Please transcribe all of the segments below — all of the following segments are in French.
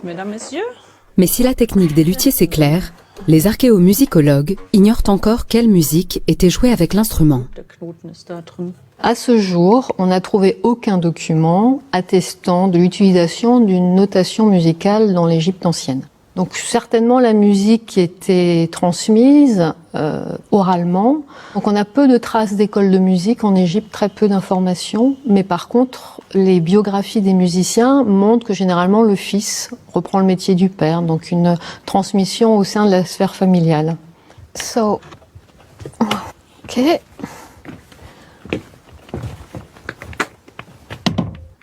Mesdames, Messieurs. Mais si la technique des luthiers s'éclaire, les archéomusicologues ignorent encore quelle musique était jouée avec l'instrument. À ce jour, on n'a trouvé aucun document attestant de l'utilisation d'une notation musicale dans l'Égypte ancienne. Donc certainement la musique qui était transmise oralement. Donc on a peu de traces d'écoles de musique en Égypte, très peu d'informations. Mais par contre, les biographies des musiciens montrent que généralement le fils reprend le métier du père. Donc une transmission au sein de la sphère familiale. Ok.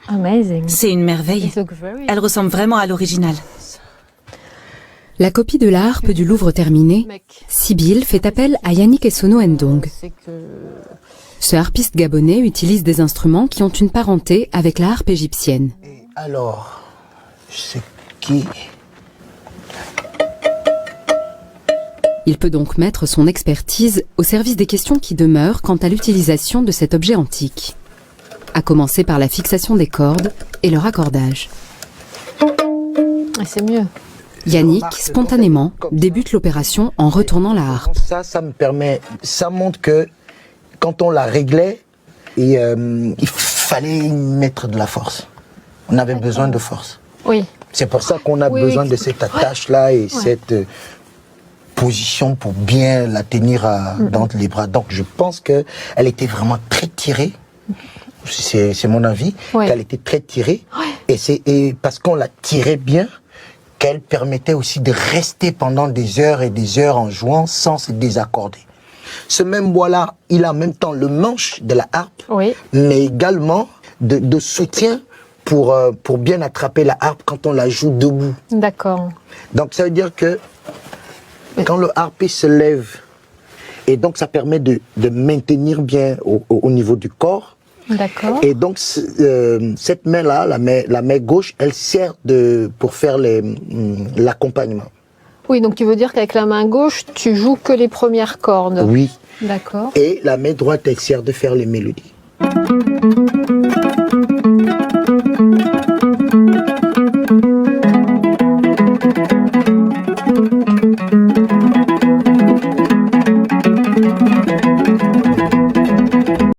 Amazing. C'est une merveille. Elle ressemble vraiment à l'original. La copie de la harpe du Louvre terminée, Sybille fait appel à Yannick Essonno Ndong. Ce harpiste gabonais utilise des instruments qui ont une parenté avec la harpe égyptienne. Et alors, c'est qui? Il peut donc mettre son expertise au service des questions qui demeurent quant à l'utilisation de cet objet antique. À commencer par la fixation des cordes et leur accordage. C'est mieux. Yannick, spontanément, débute l'opération en retournant la harpe. Ça me permet, ça montre que quand on la réglait, il fallait y mettre de la force. On avait besoin de force. Oui. C'est pour ça qu'on a besoin de cette attache-là et cette position pour bien la tenir dans les bras. Donc je pense qu'elle était vraiment très tirée. C'est mon avis, qu'elle était très tirée. Et parce qu'on la tirait bien, qu'elle permettait aussi de rester pendant des heures et des heures en jouant sans se désaccorder. Ce même bois-là, il a en même temps le manche de la harpe, mais également de soutien pour bien attraper la harpe quand on la joue debout. D'accord. Donc ça veut dire que quand le harpiste se lève, et donc ça permet de maintenir bien au niveau du corps. D'accord. Et donc cette main-là, la main gauche, elle sert pour faire l'accompagnement. Oui, donc tu veux dire qu'avec la main gauche, tu joues que les premières cordes. Oui. D'accord. Et la main droite, elle sert de faire les mélodies.